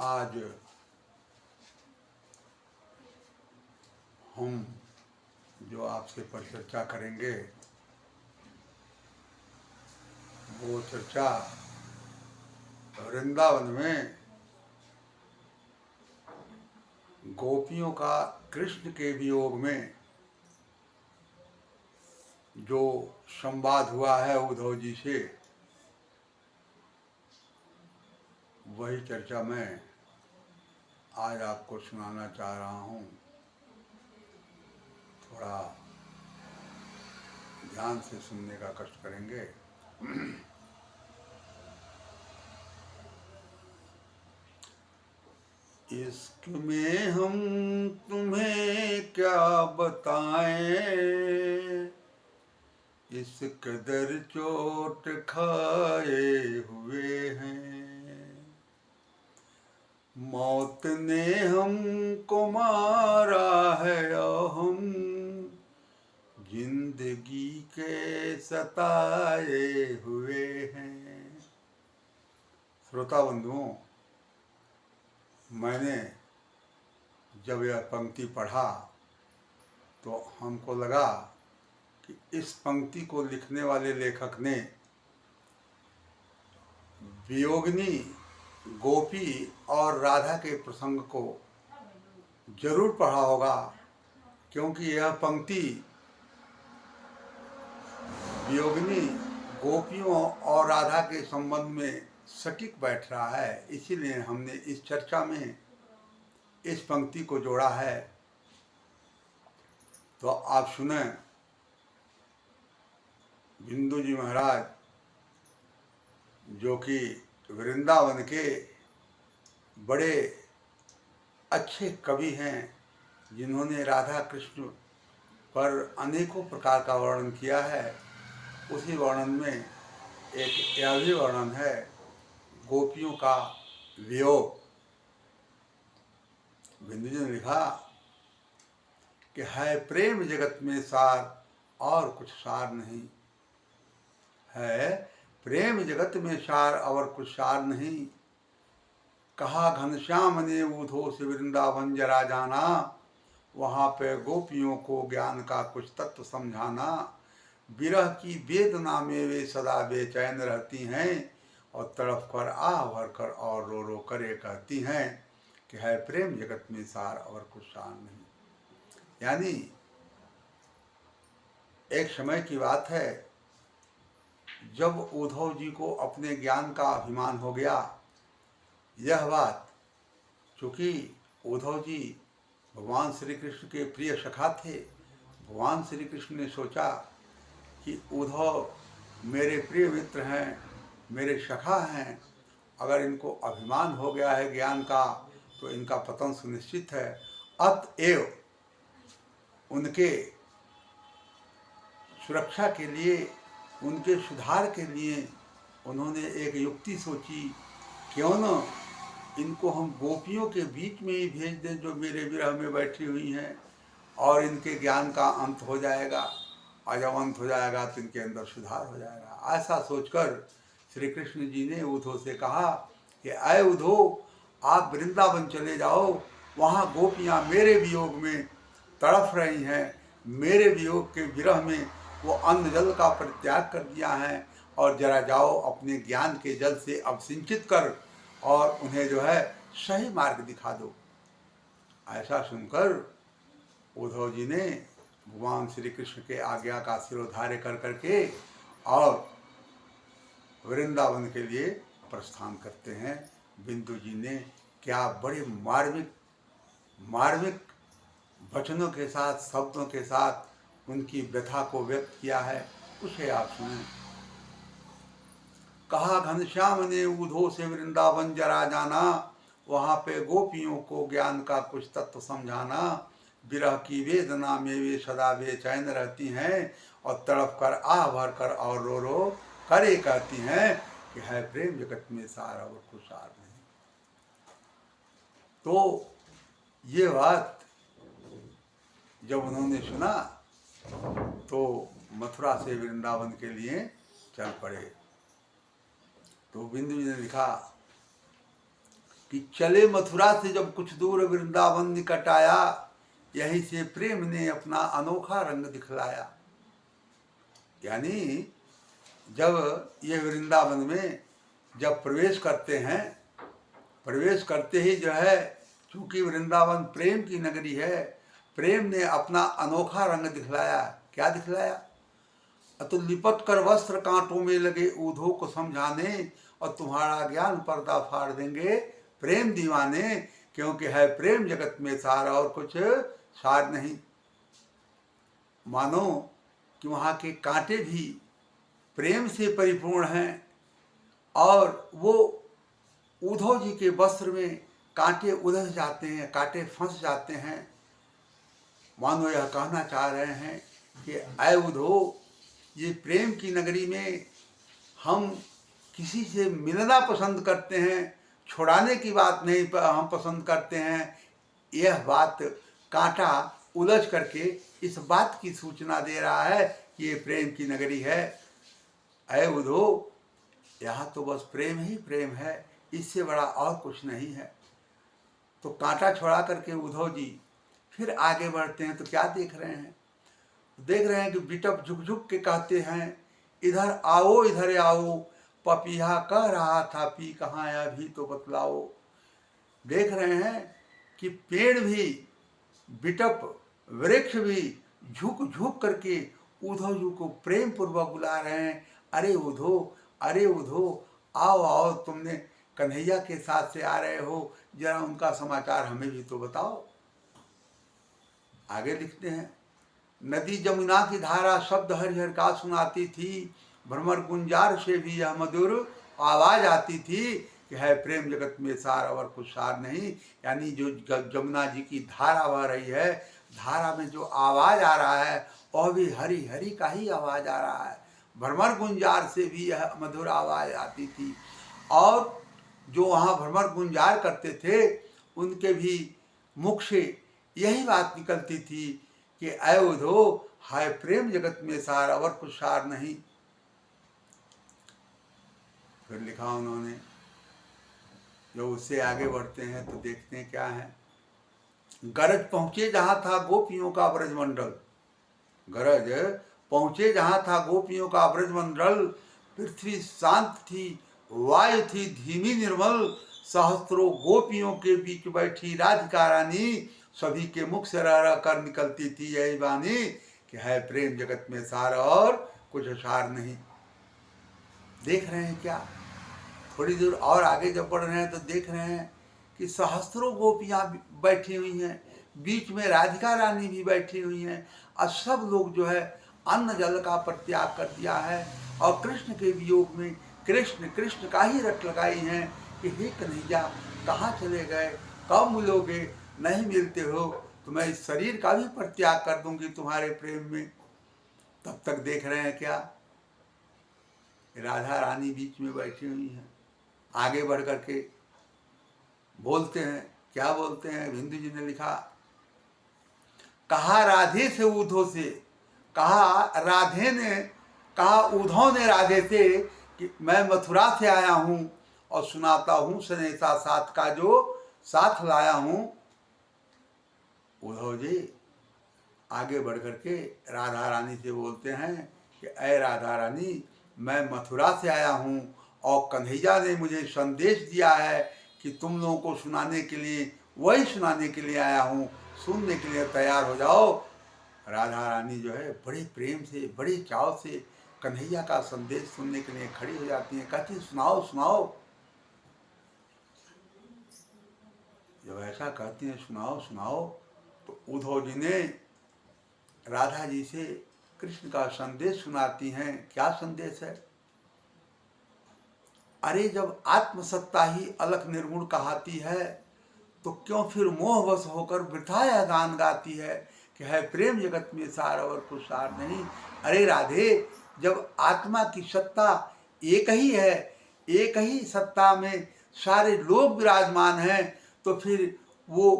आज हम जो आपसे परिचर्चा करेंगे वो चर्चा वृंदावन में गोपियों का कृष्ण के वियोग में जो संवाद हुआ है उद्धव जी से, वही चर्चा मैं आज आपको सुनाना चाह रहा हूँ। थोड़ा ध्यान से सुनने का कष्ट करेंगे। इश्क में हम तुम्हें क्या बताएं, इस कदर चोट खाए हुए हैं। मौत ने हमको मारा है और हम जिंदगी के सताए हुए हैं। श्रोता बंधुओं, मैंने जब यह पंक्ति पढ़ा तो हमको लगा कि इस पंक्ति को लिखने वाले लेखक ने वियोगिनी गोपी और राधा के प्रसंग को जरूर पढ़ा होगा, क्योंकि यह पंक्ति वियोगिनी गोपियों और राधा के संबंध में सटीक बैठ रहा है। इसीलिए हमने इस चर्चा में इस पंक्ति को जोड़ा है। तो आप सुने, बिंदु जी महाराज जो कि वृंदावन के बड़े अच्छे कवि हैं, जिन्होंने राधा कृष्ण पर अनेकों प्रकार का वर्णन किया है, उसी वर्णन में एक यह भी वर्णन है गोपियों का वियोग। बिंदु जी ने लिखा कि है प्रेम जगत में सार और कुछ सार नहीं, है प्रेम जगत में सार और कुछ सार नहीं। कहा घनश्याम ने उधो से वृंदावन जरा जाना, वहाँ पे गोपियों को ज्ञान का कुछ तत्व समझाना। विरह की वेदना में वे सदा बेचैन रहती हैं, और तड़प कर आह भर कर और रो रो कर ये कहती हैं कि है प्रेम जगत में सार और कुछ सार नहीं। यानी एक समय की बात है जब उद्धव जी को अपने ज्ञान का अभिमान हो गया। यह बात, चूँकि उद्धव जी भगवान श्री कृष्ण के प्रिय सखा थे, भगवान श्री कृष्ण ने सोचा कि उद्धव मेरे प्रिय मित्र हैं, मेरे सखा हैं, अगर इनको अभिमान हो गया है ज्ञान का तो इनका पतन सुनिश्चित है। अतएव उनके सुरक्षा के लिए, उनके सुधार के लिए उन्होंने एक युक्ति सोची, क्यों न इनको हम गोपियों के बीच में ही भेज दें जो मेरे विरह में बैठी हुई हैं, और इनके ज्ञान का अंत हो जाएगा, और जब अंत हो जाएगा तो इनके अंदर सुधार हो जाएगा। ऐसा सोचकर श्री कृष्ण जी ने उद्धव से कहा कि अय उद्धव, आप वृंदावन चले जाओ, वहाँ गोपियाँ मेरे वियोग में तड़फ रही हैं, मेरे वियोग के विरह में वो अन्न जल का परित्याग कर दिया है, और जरा जाओ अपने ज्ञान के जल से अवसिंचित कर और उन्हें जो है सही मार्ग दिखा दो। ऐसा सुनकर उद्धव जी ने भगवान श्री कृष्ण के आज्ञा का शिरोधार्य कर करके और वृंदावन के लिए प्रस्थान करते हैं। बिंदु जी ने क्या बड़े मार्मिक वचनों के साथ, शब्दों के साथ उनकी व्यथा को व्यक्त किया है, उसे आप सुने। कहा घनश्याम ने उधो से वृंदावन जरा जाना, वहाँ पे गोपियों को ज्ञान का कुछ तत्व समझाना। विरह की वेदना में वे सदा बेचैन रहती हैं, और तड़प कर आह भर कर और रो रो करे कहती हैं कि है प्रेम जगत में सार और कुछ सार नहीं। तो ये बात जब उन्होंने सुना तो मथुरा से वृंदावन के लिए चल पड़े। तो बिंदु जी ने लिखा कि चले मथुरा से जब कुछ दूर वृंदावन निकट आया, यहीं से प्रेम ने अपना अनोखा रंग दिखलाया। यानी जब ये वृंदावन में जब प्रवेश करते हैं, प्रवेश करते ही जो है, चूंकि वृंदावन प्रेम की नगरी है, प्रेम ने अपना अनोखा रंग दिखलाया। क्या दिखलाया? तो लिपट कर वस्त्र कांटों में लगे ऊधो को समझाने, और तुम्हारा ज्ञान पर्दा फाड़ देंगे प्रेम दीवाने, क्योंकि है प्रेम जगत में सारा और कुछ सार नहीं। मानो कि वहाँ के कांटे भी प्रेम से परिपूर्ण हैं, और वो उद्धव जी के वस्त्र में कांटे उलझ जाते हैं, कांटे फंस जाते हैं। मानो यह कहना चाह रहे हैं कि ऐ उद्धव, ये प्रेम की नगरी में हम किसी से मिलना पसंद करते हैं, छुड़ाने की बात नहीं हम पसंद करते हैं। यह बात कांटा उलझ करके इस बात की सूचना दे रहा है कि ये प्रेम की नगरी है। ऐ उद्धव, यहाँ तो बस प्रेम ही प्रेम है, इससे बड़ा और कुछ नहीं है। तो कांटा छुड़ा करके उद्धव जी फिर आगे बढ़ते हैं, तो क्या देख रहे हैं? देख रहे हैं कि बिटप झुक झुक के कहते हैं, इधर आओ इधर आओ, पपीहा कह रहा था पी कहाँ आया भी तो बतलाओ। देख रहे हैं कि पेड़ भी, बिटप वृक्ष भी झुक झुक करके उद्धव जी को प्रेम पूर्वक बुला रहे हैं। अरे उद्धव, अरे उद्धव, आओ आओ, तुमने कन्हैया के साथ से आ रहे हो, जरा उनका समाचार हमें भी तो बताओ। आगे लिखते हैं, नदी जमुना की धारा शब्द हरिहर का सुनाती थी, भ्रमर गुंजार से भी यह मधुर आवाज आती थी कि है प्रेम जगत में सार और कुछ सार नहीं। यानी जो जमुना जी की धारा बह रही है, धारा में जो आवाज आ रहा है वह भी हरि हरि का ही आवाज आ रहा है। भ्रमर गुंजार से भी यह मधुर आवाज आती थी, और जो वहाँ भ्रमर गुंजार करते थे उनके भी मुख से यही बात निकलती थी कि ऐ उद्धव, हाय प्रेम जगत में सार और कुछ सार नहीं। फिर लिखा उन्होंने, जो उससे आगे बढ़ते हैं तो देखते हैं क्या है। गरज पहुंचे जहां था गोपियों का ब्रजमंडल, गरज पहुंचे जहां था गोपियों का ब्रजमंडल, पृथ्वी शांत थी, वायु थी धीमी निर्मल, सहस्त्रों गोपियों के बीच बैठी राधिका रानी, सभी के मुख से रह रह कर निकलती थी यही वाणी कि है प्रेम जगत में सार और कुछ सार नहीं। देख रहे हैं क्या? थोड़ी दूर और आगे जब बढ़ रहे हैं तो देख रहे हैं कि सहस्त्रों गोपियां बैठी हुई हैं, बीच में राधिका रानी भी बैठी हुई हैं, और सब लोग जो है अन्न जल का परित्याग कर दिया है, और कृष्ण के वियोग में कृष्ण कृष्ण का ही रट लगाई हैं कि हे कन्हैया, कहाँ चले गए, कब मिलोगे, नहीं मिलते हो तो मैं इस शरीर का भी परित्याग कर दूंगी तुम्हारे प्रेम में। तब तक देख रहे हैं क्या, राधा रानी बीच में बैठी हुई हैं। आगे बढ़ करके बोलते हैं, क्या बोलते हैं? हिंदू जी ने लिखा, कहा राधे से उद्धव से, कहा राधे ने, कहा उद्धव ने राधे से कि मैं मथुरा से आया हूँ और सुनाता हूँ सनेसा साथ का जो साथ लाया हूँ। उद्धव जी आगे बढ़ करके राधा रानी से बोलते हैं कि ऐ राधा रानी, मैं मथुरा से आया हूँ और कन्हैया ने मुझे संदेश दिया है कि तुम लोगों को सुनाने के लिए, वही सुनाने के लिए आया हूँ, सुनने के लिए तैयार हो जाओ। राधा रानी जो है बड़े प्रेम से, बड़े चाव से कन्हैया का संदेश सुनने के लिए खड़ी हो जाती हैं, कहती सुनाओ सुनाओ। जब ऐसा कहती हैं सुनाओ सुनाओ, तो उद्धव जी ने राधा जी से कृष्ण का संदेश सुनाती हैं। क्या संदेश है? अरे जब आत्मसत्ता ही अलख निर्गुण कहाती है, तो क्यों फिर मोहवश होकर वृथा यह गान गाती है कि है प्रेम जगत में सार और कुछ सार नहीं। अरे राधे, जब आत्मा की सत्ता एक ही है, एक ही सत्ता में सारे लोग विराजमान हैं, तो फिर वो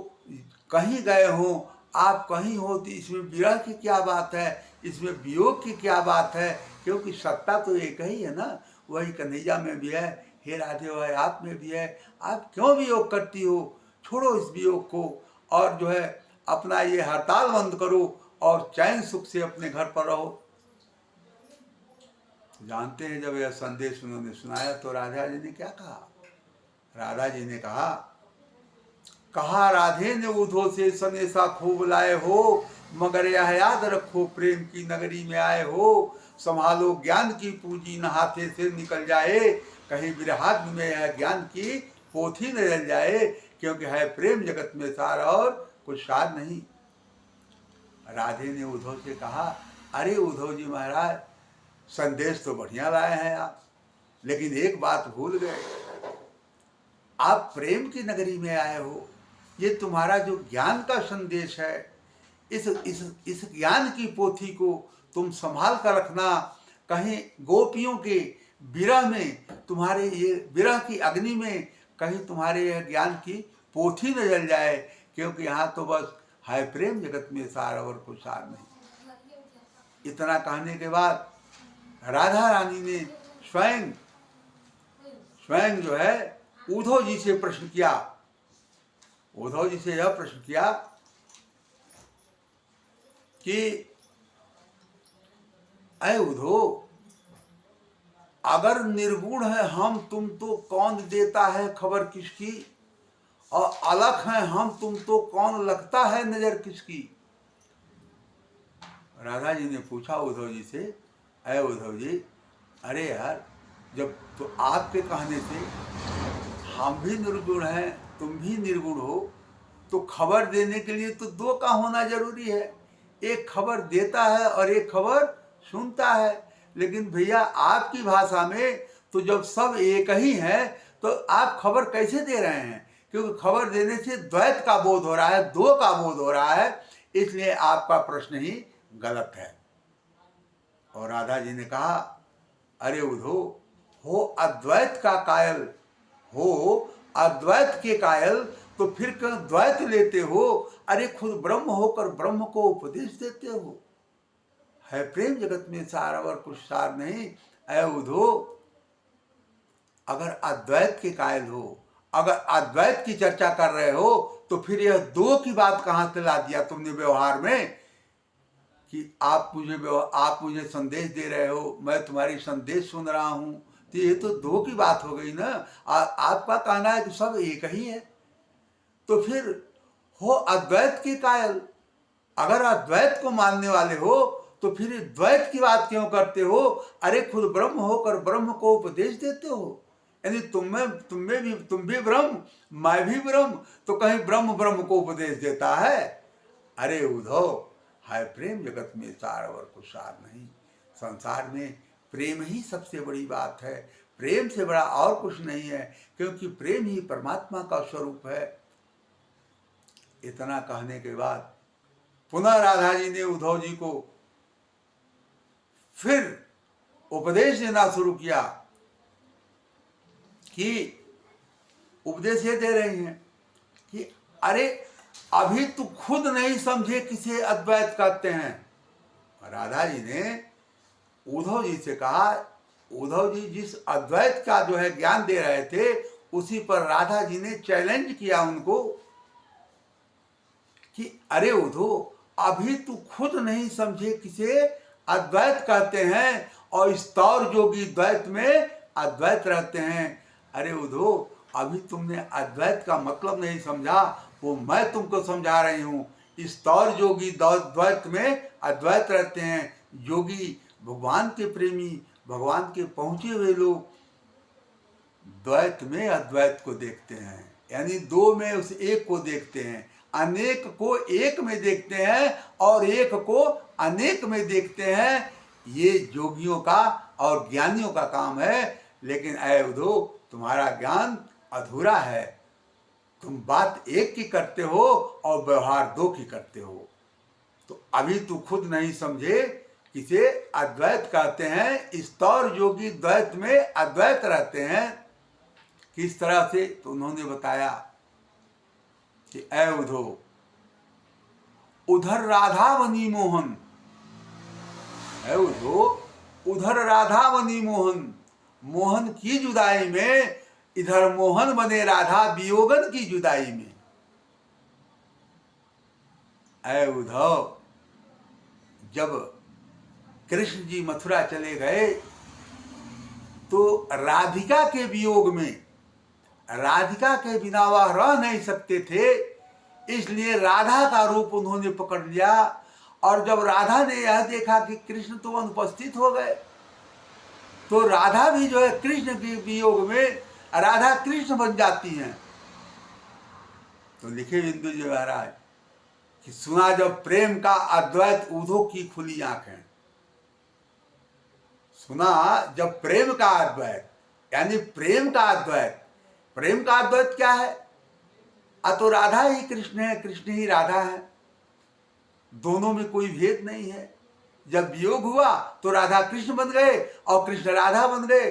कहीं गए हों, आप कहीं हो, तो इसमें विरह की क्या बात है, इसमें वियोग की क्या बात है, क्योंकि सत्ता तो एक ही है ना। वही कन्हैया में भी है हे राधे भाई आप में भी है, आप क्यों वियोग करती हो, छोड़ो इस वियोग को और जो है अपना ये हड़ताल बंद करो और चैन सुख से अपने घर पर रहो। जानते हैं जब यह संदेश उन्होंने सुनाया तो राधा जी ने क्या कहा? राधा जी ने कहा राधे ने उधो से सनेसा खूब लाए हो, मगर यह याद रखो प्रेम की नगरी में आए हो, संभालो ज्ञान की पूंजी न हाथे से निकल जाए, कहीं विरहाग्नि में यह ज्ञान की पोथी न जल जाए, क्योंकि है प्रेम जगत में सार और कुछ सार नहीं। राधे ने उद्धव से कहा, अरे उद्धव जी महाराज संदेश तो बढ़िया लाए हैं आप, लेकिन एक बात भूल गए, आप प्रेम की नगरी में आए हो, ये तुम्हारा जो ज्ञान का संदेश है, इस ज्ञान की पोथी को तुम संभाल कर रखना, कहीं गोपियों के विरह में, तुम्हारे ये विरह की अग्नि में कहीं तुम्हारे यह ज्ञान की पोथी न जल जाए, क्योंकि यहाँ तो बस है प्रेम जगत में सार और कुछ सार नहीं। इतना कहने के बाद राधा रानी ने स्वयं जो है उद्धव जी से प्रश्न किया, उद्धव जी से यह प्रश्न किया कि अय उद्धव, अगर निर्गुण है हम तुम तो कौन देता है खबर किसकी, और अलख है हम तुम तो कौन लगता है नजर किसकी। राधा जी ने पूछा उद्धव जी से, अय उद्धव जी, अरे यार जब तो आपके कहने से हम भी निर्गुण हैं तुम भी निर्गुण हो, तो खबर देने के लिए तो दो का होना जरूरी है, एक खबर देता है और एक खबर सुनता है। लेकिन भैया आपकी भाषा में तो जब सब एक ही है तो आप खबर कैसे दे रहे हैं, क्योंकि खबर देने से द्वैत का बोध हो रहा है, दो का बोध हो रहा है, इसलिए आपका प्रश्न ही गलत है। और राधा जी ने कहा, अरे उद्धव, हो अद्वैत का कायल, हो अद्वैत के कायल, तो फिर क्यों द्वैत लेते हो, अरे खुद ब्रह्म होकर ब्रह्म को उपदेश देते हो। है प्रेम जगत में सार और कुछ सार नहीं। ऐ उद्धव, अगर अद्वैत के कायल हो, अगर अद्वैत की चर्चा कर रहे हो, तो फिर यह दो की बात कहां से ला दिया तुमने व्यवहार में, कि आप मुझे संदेश दे रहे हो, मैं तुम्हारी संदेश सुन रहा हूं, तो ये तो दो की बात हो गई ना। आपका कहना है कि सब एक ही है, तो फिर हो अद्वैत के कायल, अगर अद्वैत को मानने वाले हो तो फिर द्वैत की बात क्यों करते हो, अरे खुद ब्रह्म होकर ब्रह्म को उपदेश देते हो, यानी तुम भी ब्रह्म मैं भी ब्रह्म, तो कहीं ब्रह्म ब्रह्म को उपदेश देता है। अरे उद्धव, है प्रेम जगत में सार और कुछ सार नहीं। संसार में प्रेम ही सबसे बड़ी बात है, प्रेम से बड़ा और कुछ नहीं है, क्योंकि प्रेम ही परमात्मा का स्वरूप है। इतना कहने के बाद पुनः राधा जी ने उद्धव जी को फिर उपदेश देना शुरू किया, कि उपदेश ये दे रही हैं कि अरे अभी तू खुद नहीं समझे किसे अद्वैत कहते हैं। राधा जी ने उद्धव जी से कहा, उद्धव जी जिस अद्वैत का जो है ज्ञान दे रहे थे, उसी पर राधा जी ने चैलेंज किया उनको कि अरे उद्धव, अभी तू खुद नहीं समझे किसे अद्वैत कहते हैं, और स्तौर जोगी द्वैत में अद्वैत रहते हैं। अरे उद्धव, अभी तुमने अद्वैत का मतलब नहीं समझा, वो मैं तुमको समझा रही हूँ। स्तौर जोगी द्वैत में अद्वैत रहते हैं, योगी भगवान के प्रेमी, भगवान के पहुँचे हुए लोग द्वैत में अद्वैत को देखते हैं, यानी दो में उस एक को देखते हैं, अनेक को एक में देखते हैं और एक को अनेक में देखते हैं। ये जोगियों का और ज्ञानियों का काम है। लेकिन ऐ उद्धव, तुम्हारा ज्ञान अधूरा है, तुम बात एक की करते हो और व्यवहार दो की करते हो। तो अभी तू खुद नहीं समझे किसे अद्वैत कहते हैं, स्तौर योगी द्वैत में अद्वैत रहते हैं। किस तरह से, तो उन्होंने बताया कि ऐ उद्धव, उधर राधावनी मोहन, ऐ उद्धव, उधर राधावनी मोहन मोहन की जुदाई में, इधर मोहन बने राधा वियोगन की जुदाई में। ऐ उद्धव, जब कृष्ण जी मथुरा चले गए तो राधिका के वियोग में, राधिका के बिना वह रह नहीं सकते थे, इसलिए राधा का रूप उन्होंने पकड़ लिया। और जब राधा ने यह देखा कि कृष्ण तो अनुपस्थित हो गए, तो राधा भी जो है कृष्ण के वियोग में राधा कृष्ण बन जाती हैं। तो लिखे बिंदु जी महाराज कि सुना जब प्रेम का अद्वैत उधो की खुली आंखें। सुना जब प्रेम का अद्वैत, यानी प्रेम का अद्वैत। प्रेम का अद्वैत क्या है? तो राधा ही कृष्ण है, कृष्ण ही राधा है, दोनों में कोई भेद नहीं है। जब वियोग हुआ तो राधा कृष्ण बन गए और कृष्ण राधा बन गए,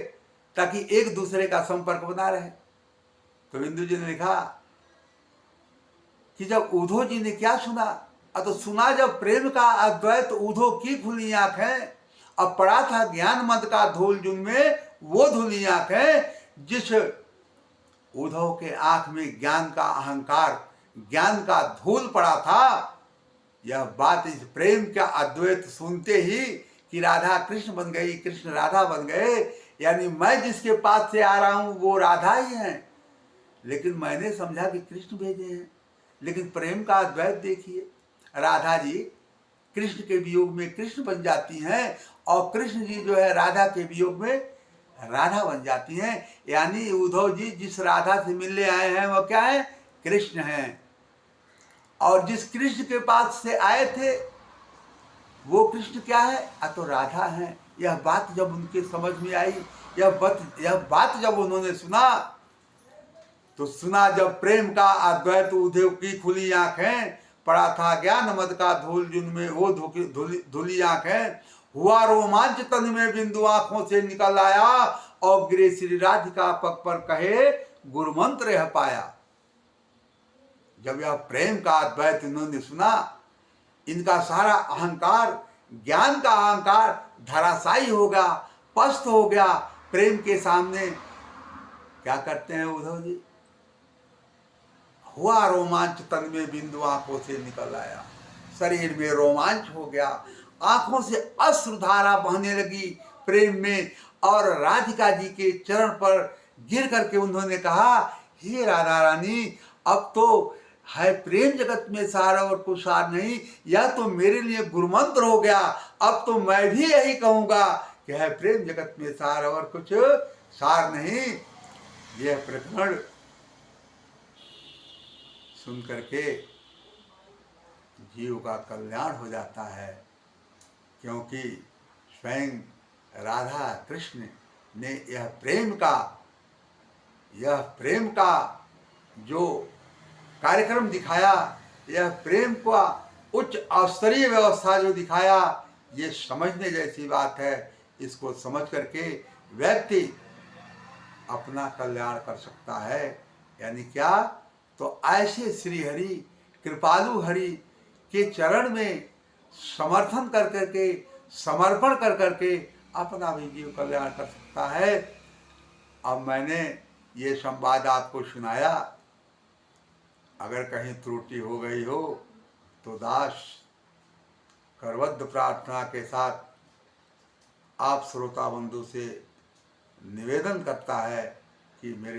ताकि एक दूसरे का संपर्क बना रहे। तो बिंदु जी ने लिखा कि जब उद्धव जी ने क्या सुना, तो सुना जब प्रेम का अद्वैत उद्धव की खुली आंखें। अब पड़ा था ज्ञान मद का धूल जिनमें वो धुली आंखें, जिस उद्धव के आंख में ज्ञान का अहंकार, ज्ञान का धूल पड़ा था। यह बात इस प्रेम का अद्वैत सुनते ही कि राधा कृष्ण बन गई, कृष्ण राधा बन गए, यानी मैं जिसके पास से आ रहा हूं वो राधा ही है, लेकिन मैंने समझा कि कृष्ण भेजे हैं। लेकिन प्रेम का अद्वैत देखिए, राधा जी कृष्ण के वियोग में कृष्ण बन जाती हैं और कृष्ण जी जो है राधा के वियोग में राधा बन जाती हैं। यानी उद्धव जी जिस राधा से मिलने आए हैं वो क्या है? कृष्ण हैं। और जिस कृष्ण के पास से आए थे वो कृष्ण क्या है? तो राधा है। यह बात जब उनके समझ में आई, यह बात जब उन्होंने सुना, तो सुना जब प्रेम का अद्वैत उद्धव की खुली आंखें। पड़ा था ज्ञान मद का धूल जिनमें वो धुली आंखें। हुआ रोमांच तन में बिंदु आंखों से निकल आया, और गिरे श्री राधिका पग पर कहे गुरुमंत्र यह पाया। जब यह प्रेम का अद्वैत इन्होंने सुना, इनका सारा अहंकार, ज्ञान का अहंकार धराशायी हो गया, पस्त हो गया प्रेम के सामने। क्या करते हैं उद्धव जी? हुआ रोमांच तन में बिंदु आंखों से निकल आया, शरीर में रोमांच हो गया, आंखों से अश्रुधारा बहने लगी प्रेम में। और राधिका जी के चरण पर गिर करके उन्होंने कहा, हे राधा रानी, अब तो है प्रेम जगत में सार और कुछ सार नहीं, यह तो मेरे लिए गुरुमंत्र हो गया। अब तो मैं भी यही कहूँगा कि है प्रेम जगत में सार और कुछ सार नहीं। यह प्रकरण सुन करके जीव का कल्याण हो जाता है, क्योंकि स्वयं राधा कृष्ण ने यह प्रेम का जो कार्यक्रम दिखाया, यह प्रेम का उच्च स्तरीय व्यवस्था जो दिखाया, ये समझने जैसी बात है। इसको समझ करके व्यक्ति अपना कल्याण कर सकता है। यानी क्या? तो ऐसे श्री हरि, कृपालु हरि के चरण में समर्थन कर करके, समर्पण कर करके अपना भी जीव कल्याण कर सकता है। अब मैंने ये संवाद आपको सुनाया, अगर कहीं त्रुटि हो गई हो तो दास करवद्ध प्रार्थना के साथ आप श्रोता बंधु से निवेदन करता है कि मेरे